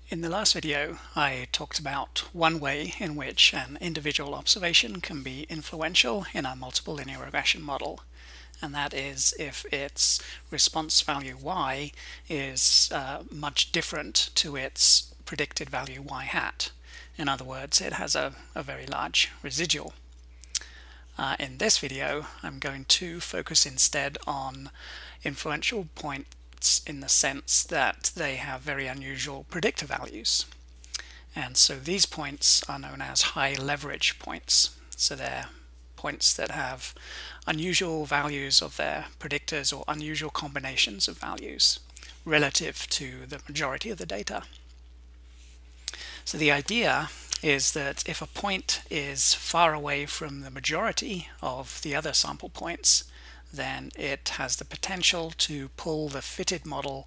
In the last video, I talked about one way in which an individual observation can be influential in a multiple linear regression model, and that is if its response value y is much different to its predicted value y hat. In other words, it has a very large residual. In this video, I'm going to focus instead on influential points in the sense that they have very unusual predictor values. And so these points are known as high leverage points. So they're points that have unusual values of their predictors or unusual combinations of values relative to the majority of the data. So the idea is that if a point is far away from the majority of the other sample points, then it has the potential to pull the fitted model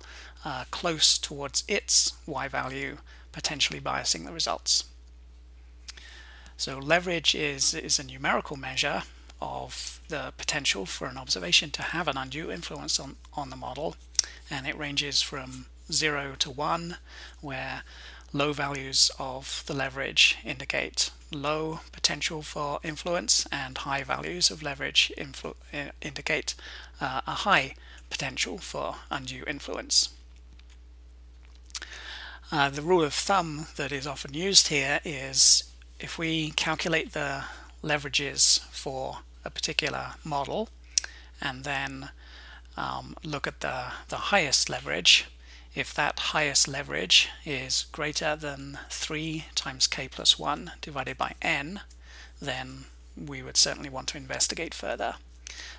close towards its y value, potentially biasing the results. So leverage is a numerical measure of the potential for an observation to have an undue influence on the model, and it ranges from 0 to 1, where low values of the leverage indicate low potential for influence, and high values of leverage indicate a high potential for undue influence. The rule of thumb that is often used here is if we calculate the leverages for a particular model and then look at the highest leverage, if that highest leverage is greater than 3 times k plus 1 divided by n, then we would certainly want to investigate further.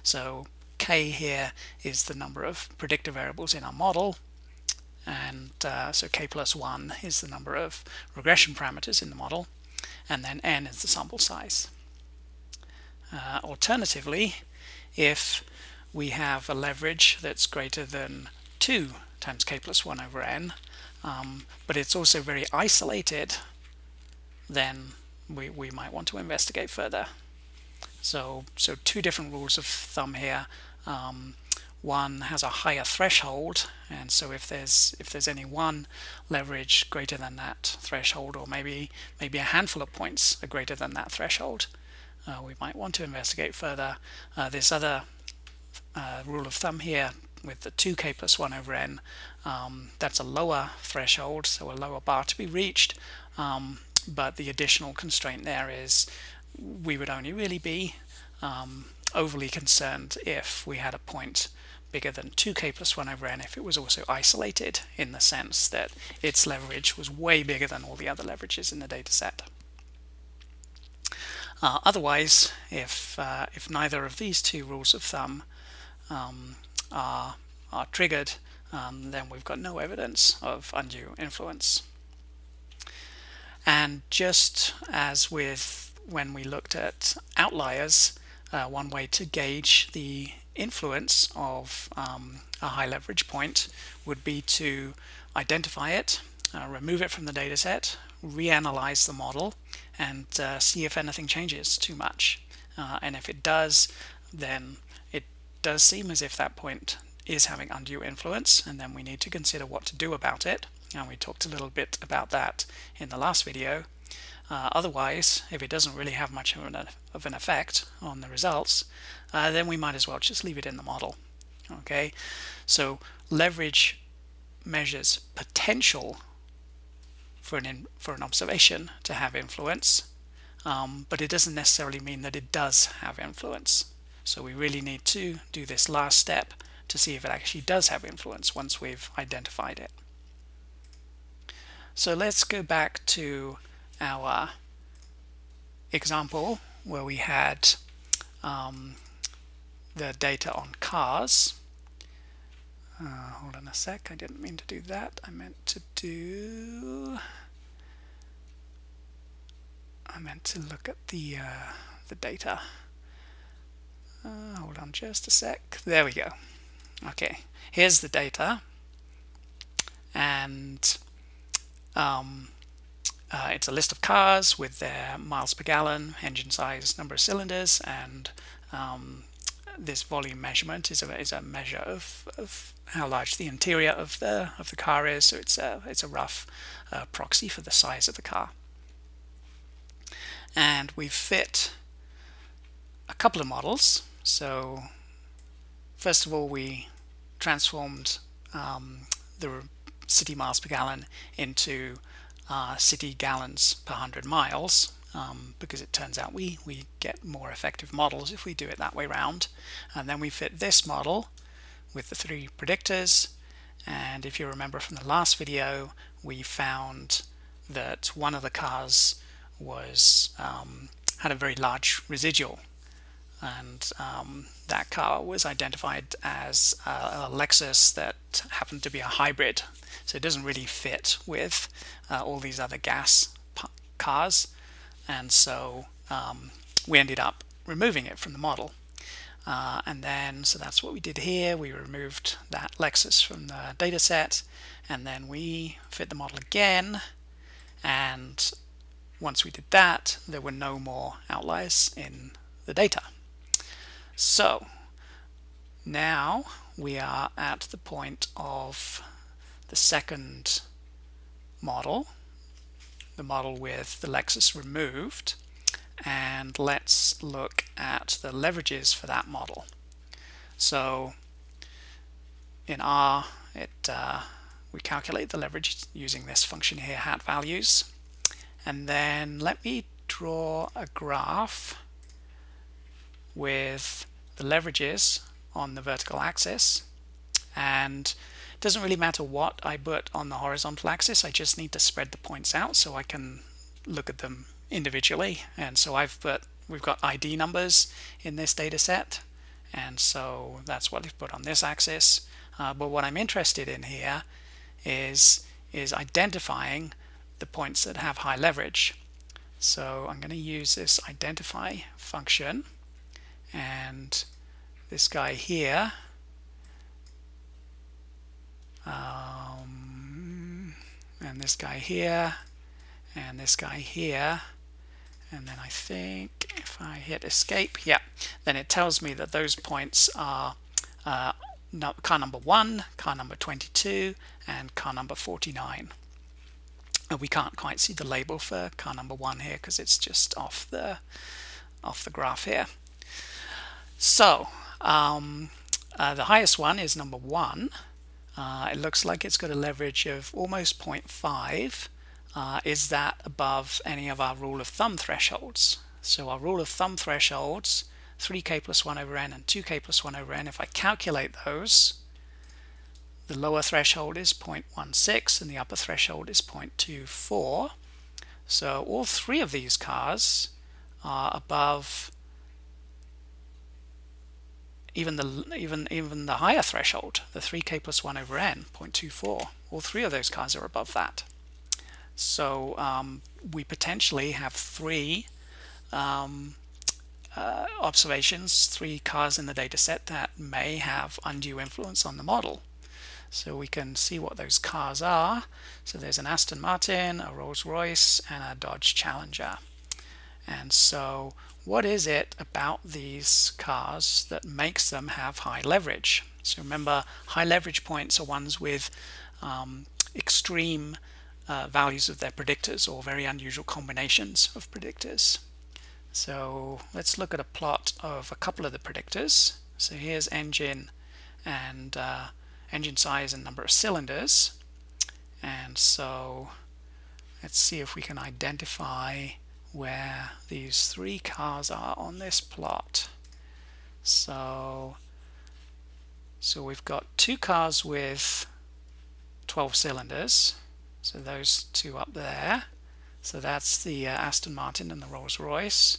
So k here is the number of predictor variables in our model, and so k plus 1 is the number of regression parameters in the model, and then n is the sample size. Alternatively, if we have a leverage that's greater than 2 times k plus 1 over n, but it's also very isolated, then we might want to investigate further. So two different rules of thumb here. One has a higher threshold, and so if there's any one leverage greater than that threshold, or maybe a handful of points are greater than that threshold, we might want to investigate further. This other rule of thumb here with the 2k plus 1 over n, that's a lower threshold, so a lower bar to be reached, but the additional constraint there is we would only really be overly concerned if we had a point bigger than 2k plus 1 over n if it was also isolated, in the sense that its leverage was way bigger than all the other leverages in the data set. Otherwise, if neither of these two rules of thumb are triggered, then we've got no evidence of undue influence. And just as with when we looked at outliers, one way to gauge the influence of a high leverage point would be to identify it, remove it from the data set, reanalyze the model, and see if anything changes too much. And if it does, then it does seem as if that point is having undue influence, and then we need to consider what to do about it, and we talked a little bit about that in the last video. Otherwise, if it doesn't really have much of an effect on the results, then we might as well just leave it in the model. Okay, so leverage measures potential for an observation to have influence, but it doesn't necessarily mean that it does have influence. So we really need to do this last step to see if it actually does have influence once we've identified it. So let's go back to our example where we had the data on cars. Hold on a sec, I didn't mean to do that. I meant to look at the data. Hold on just a sec. There we go. Okay, here's the data, and it's a list of cars with their miles per gallon, engine size, number of cylinders, and this volume measurement is a measure of how large the interior of the car is. So it's a rough proxy for the size of the car. And we've fit a couple of models. So first of all, we transformed the city miles per gallon into city gallons per 100 miles, because it turns out we get more effective models if we do it that way round. And then we fit this model with the 3 predictors, and if you remember from the last video, we found that one of the cars was had a very large residual, and that car was identified as a Lexus that happened to be a hybrid. So it doesn't really fit with all these other gas cars, and so we ended up removing it from the model. And then, so that's what we did here. We removed that Lexus from the data set, and then we fit the model again, and once we did that, there were no more outliers in the data. So now we are at the point of the second model, the model with the Lexus removed, and let's look at the leverages for that model. So in R, we calculate the leverage using this function here, hat values, and then let me draw a graph with the leverages on the vertical axis. And it doesn't really matter what I put on the horizontal axis, I just need to spread the points out so I can look at them individually. And so we've got ID numbers in this data set, and so that's what I've put on this axis. But what I'm interested in here is identifying the points that have high leverage. So I'm going to use this identify function, and this guy here, and this guy here, and this guy here, and then I think if I hit escape, yeah, then it tells me that those points are car number 1, car number 22, and car number 49. We can't quite see the label for car number 1 here because it's just off the graph here. So the highest one is number 1. It looks like it's got a leverage of almost 0.5. Is that above any of our rule of thumb thresholds? So our rule of thumb thresholds, 3k plus 1 over n and 2k plus 1 over n, if I calculate those, the lower threshold is 0.16 and the upper threshold is 0.24. So all 3 of these cars are above even the higher threshold, the 3k plus 1 over n, 0.24. All 3 of those cars are above that. So we potentially have 3 observations, 3 cars in the data set that may have undue influence on the model. So we can see what those cars are. So there's an Aston Martin, a Rolls-Royce, and a Dodge Challenger. And so what is it about these cars that makes them have high leverage? So remember, high leverage points are ones with extreme values of their predictors, or very unusual combinations of predictors. So let's look at a plot of a couple of the predictors. So here's engine and engine size and number of cylinders. And so let's see if we can identify where these 3 cars are on this plot. So we've got 2 cars with 12 cylinders. So those 2 up there. So that's the Aston Martin and the Rolls-Royce.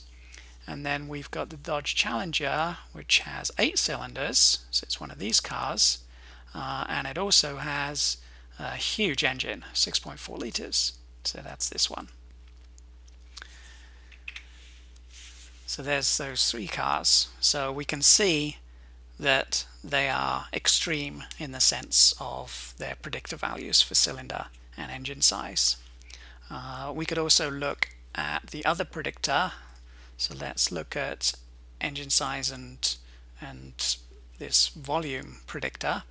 And then we've got the Dodge Challenger, which has 8 cylinders. So it's one of these cars. And it also has a huge engine, 6.4 liters. So that's this one. So there's those 3 cars. So we can see that they are extreme in the sense of their predictor values for cylinder and engine size. We could also look at the other predictor. So let's look at engine size and and this volume predictor.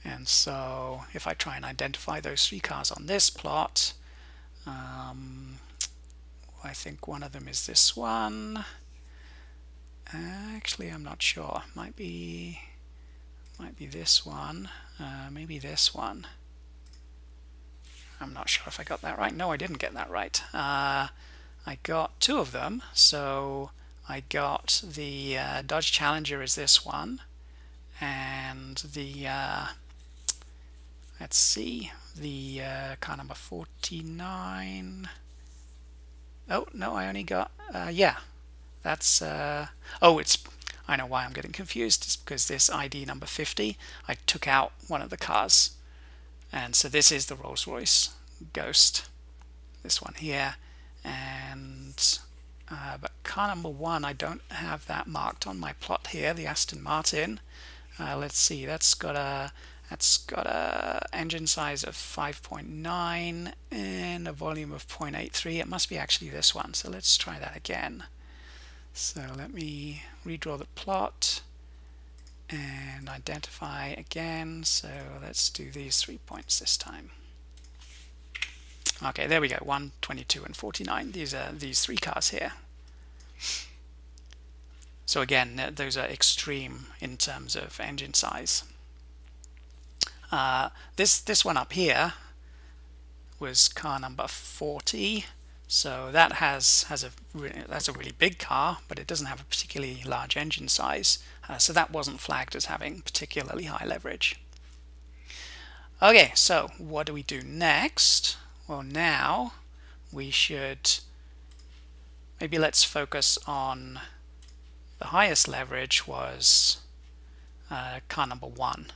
And so if I try and identify those three cars on this plot, I think one of them is this one. Actually, I'm not sure. Might be this one. Maybe this one. I'm not sure if I got that right. No, I didn't get that right. I got two of them. So I got the Dodge Challenger is this one, and the let's see, the car number 49. Oh no, I only got yeah, that's oh, it's, I know why I'm getting confused. It's because this ID number 50, I took out one of the cars, and so this is the Rolls-Royce Ghost, this one here. And but car number 1, I don't have that marked on my plot here, the Aston Martin. Let's see, that's got a engine size of 5.9 and a volume of 0.83. It must be actually this one, so let's try that again. So let me redraw the plot and identify again. So let's do these 3 points this time. Okay, there we go, 1, 22 and 49. These are these three cars here. So again, those are extreme in terms of engine size. This one up here was car number 40, so that that's a really big car, but it doesn't have a particularly large engine size, so that wasn't flagged as having particularly high leverage. Okay, so what do we do next? Well, now we should maybe let's focus on the highest leverage was car number 1.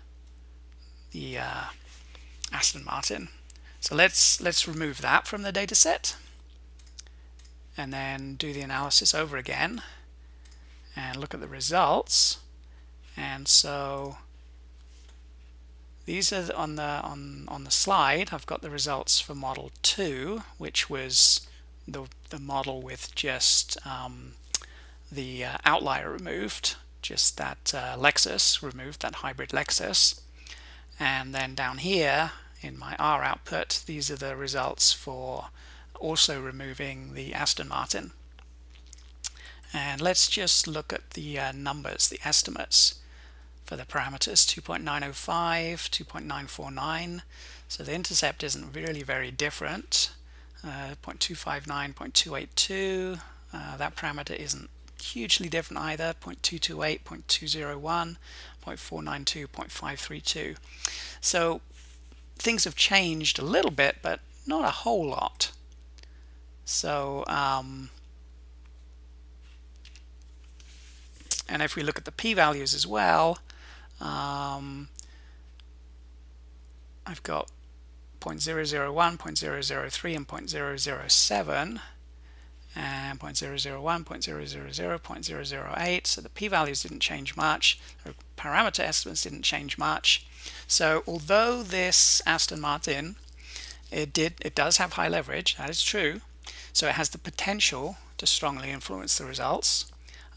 The Aston Martin. So let's remove that from the data set and then do the analysis over again and look at the results. And so these are on the slide. I've got the results for model 2, which was the model with just the outlier removed, just that Lexus removed, that hybrid Lexus. And then down here in my R output, these are the results for also removing the Aston Martin. And let's just look at the numbers, the estimates for the parameters: 2.905, 2.949. So the intercept isn't really very different. 0.259, 0.282. That parameter isn't hugely different either. 0.228, 0.201, 0.492, 0.532. So things have changed a little bit, but not a whole lot. So and if we look at the p-values as well, I've got 0.001, 0.003, and 0.007. And 0.001, 0.000, 0.008. So the p-values didn't change much. The parameter estimates didn't change much. So although this Aston Martin, it does have high leverage, that is true. So it has the potential to strongly influence the results.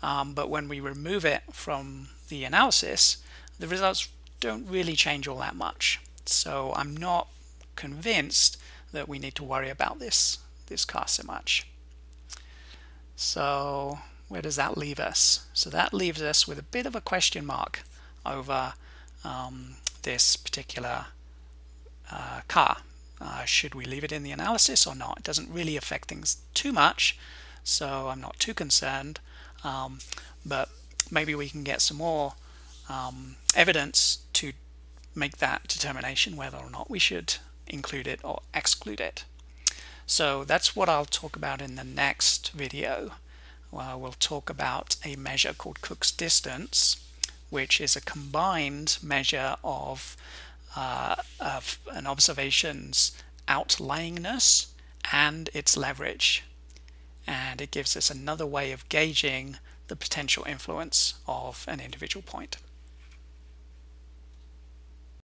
But when we remove it from the analysis, the results don't really change all that much. So I'm not convinced that we need to worry about this car so much. So where does that leave us? So that leaves us with a bit of a question mark over this particular car. Should we leave it in the analysis or not? It doesn't really affect things too much, so I'm not too concerned. But maybe we can get some more evidence to make that determination whether or not we should include it or exclude it. So that's what I'll talk about in the next video. Well, we'll talk about a measure called Cook's distance, which is a combined measure of an observation's outlyingness and its leverage. And it gives us another way of gauging the potential influence of an individual point.